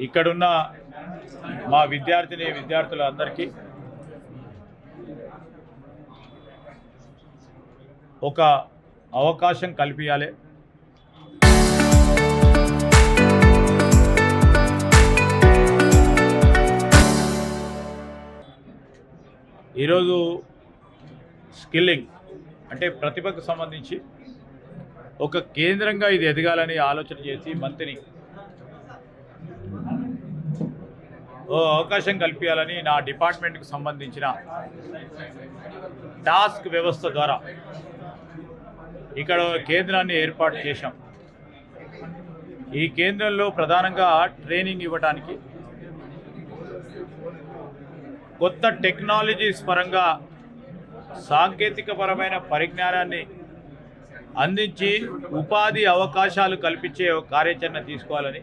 ఇక్కడున్న మా విద్యార్థులందరికీ ఒక అవకాశం కల్పించాలి. ఈరోజు స్కిల్లింగ్ అంటే ప్రతిభకు సంబంధించి ఒక కేంద్రంగా ఇది ఎదగాలని ఆలోచన చేసి మంత్రిని అవకాశం కల్పించాలని నా డిపార్ట్మెంట్కి సంబంధించిన టాస్క్ వ్యవస్థ ద్వారా ఇక్కడ కేంద్రాన్ని ఏర్పాటు చేశాం. ఈ కేంద్రంలో ప్రధానంగా ట్రైనింగ్ ఇవ్వడానికి కొత్త టెక్నాలజీస్ పరంగా సాంకేతికపరమైన పరిజ్ఞానాన్ని అందించి ఉపాధి అవకాశాలు కల్పించే కార్యాచరణ తీసుకోవాలని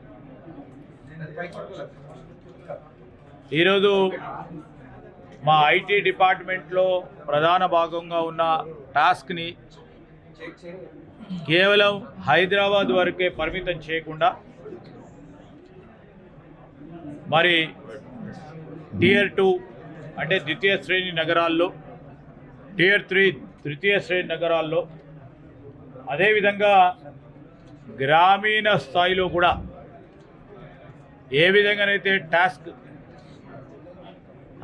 ఈరోజు మా ఐటీ డిపార్ట్మెంట్లో ప్రధాన భాగంగా ఉన్న టాస్క్ని కేవలం హైదరాబాద్ వరకే పరిమితం చేయకుండా మరి Tier 2 అంటే ద్వితీయ శ్రేణి నగరాల్లో, Tier 3 తృతీయ శ్రేణి నగరాల్లో, అదేవిధంగా గ్రామీణ స్థాయిలో కూడా ఏ విధంగానైతే టాస్క్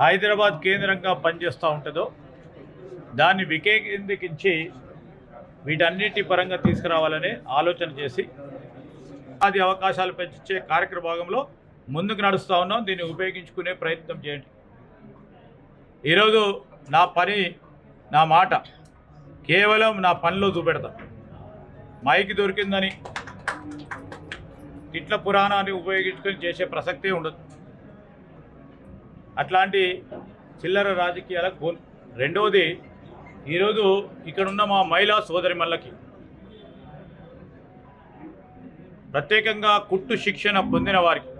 హైదరాబాద్ కేంద్రంగా పనిచేస్తూ ఉంటుందో దాన్ని వికేంద్రీకరించి వీటన్నిటి పరంగా తీసుకురావాలనే ఆలోచన చేసి అది అవకాశాలు పెంచే కార్యక్రమ భాగంలో ముందుకు నడుస్తూ ఉన్నాం. దీన్ని ఉపయోగించుకునే ప్రయత్నం చేయండి. ఈరోజు నా పని, నా మాట కేవలం నా పనిలో చూపెడతా. మైకి దొరికిందని ఇట్ల పురాణాన్ని ఉపయోగించుకొని చేసే ప్రసక్తే ఉండదు. అట్లాంటి చిల్లర రాజకీయాలకు పోను. రెండవది, ఈరోజు ఇక్కడున్న మా మహిళా సోదరిమణులకి ప్రత్యేకంగా కుట్టు శిక్షణ పొందిన వారికి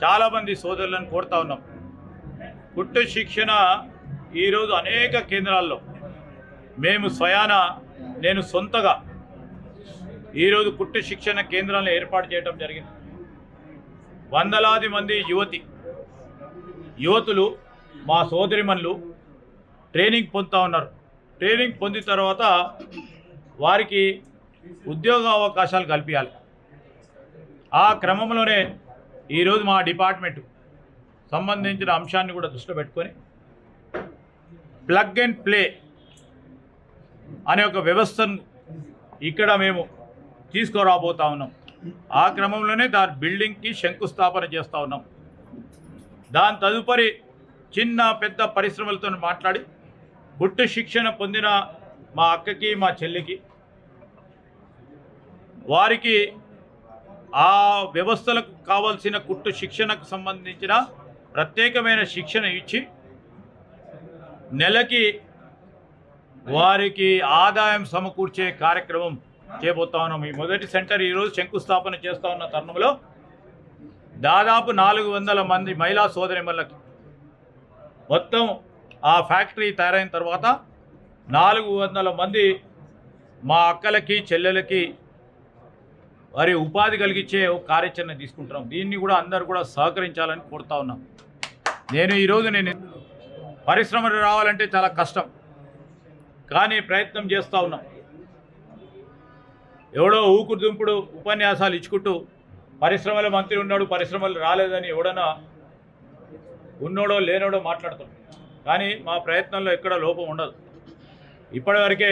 చాలామంది సోదరులను కోరుతా ఉన్నాం. కుట్టు శిక్షణ ఈరోజు అనేక కేంద్రాల్లో నేను సొంతగా ఈరోజు కుట్టు శిక్షణ కేంద్రాలను ఏర్పాటు చేయడం జరిగింది. వందలాది మంది యువతులు మా సోదరిమణులు ట్రైనింగ్ పొందుతూ ఉన్నారు. ట్రైనింగ్ పొందిన తర్వాత వారికి ఉద్యోగ అవకాశాలు కల్పించాలి. ఆ క్రమంలోనే ఈరోజు మా డిపార్ట్మెంట్ సంబంధించిన అంశాన్ని కూడా దృష్టిలో పెట్టుకొని ప్లగ్ అండ్ ప్లే అనే ఒక వ్యవస్థను ఇక్కడ మేము తీసుకురాబోతా ఉన్నాం. ఆ క్రమంలోనే దాని బిల్డింగ్కి శంకుస్థాపన చేస్తూ ఉన్నాం. దాని తదుపరి చిన్న పెద్ద పరిశ్రమలతో మాట్లాడి కుట్టు శిక్షణ పొందిన మా అక్కకి, మా చెల్లికి, వారికి ఆ వ్యవస్థలకు కావాల్సిన కుట్టు శిక్షణకు సంబంధించిన ప్రత్యేకమైన శిక్షణ ఇచ్చి నెలకి వారికి ఆదాయం సమకూర్చే కార్యక్రమం చేయబోతా ఉన్నాం. ఈ మొదటి సెంటర్ ఈరోజు శంకుస్థాపన చేస్తూ ఉన్న తరుణంలో దాదాపు 400 మంది మహిళా సోదరిమణులకి మొత్తం ఆ ఫ్యాక్టరీ తయారైన తర్వాత 400 మంది మా అక్కలకి, చెల్లెలకి వారి ఉపాధి కలిగించే కార్యాచరణ తీసుకుంటున్నాం. దీన్ని కూడా అందరూ కూడా సహకరించాలని కోరుతా ఉన్నాం. నేను పరిశ్రమలు రావాలంటే చాలా కష్టం, కానీ ప్రయత్నం చేస్తూ ఉన్నాం. ఎవడో ఊకుడు దుంపుడు ఉపన్యాసాలు ఇచ్చుకుంటూ పరిశ్రమల మంత్రి ఉన్నాడు, పరిశ్రమలు రాలేదని ఎవడన్నా ఉన్నోడో లేనోడో మాట్లాడతాం. కానీ మా ప్రయత్నంలో ఎక్కడ లోపం ఉండదు. ఇప్పటివరకే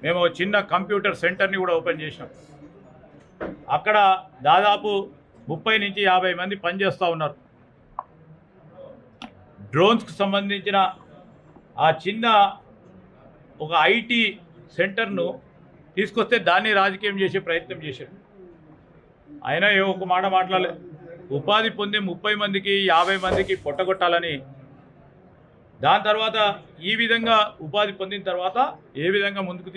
మేము చిన్న కంప్యూటర్ సెంటర్ని కూడా ఓపెన్ చేసినాం. అక్కడ దాదాపు 30 నుంచి 50 మంది పనిచేస్తూ ఉన్నారు. డ్రోన్స్కి సంబంధించిన ఆ చిన్న ఒక ఐటీ సెంటర్ను తీసుకొస్తే దాన్ని రాజకీయం చేసే ప్రయత్నం చేశారు. అయినా ఒక మాట మాట్లాడలేదు. ఉపాధి పొందే 30 మందికి 50 మందికి పొట్టగొట్టాలని, దాని తర్వాత ఈ విధంగా ఉపాధి పొందిన తర్వాత ఏ విధంగా ముందుకు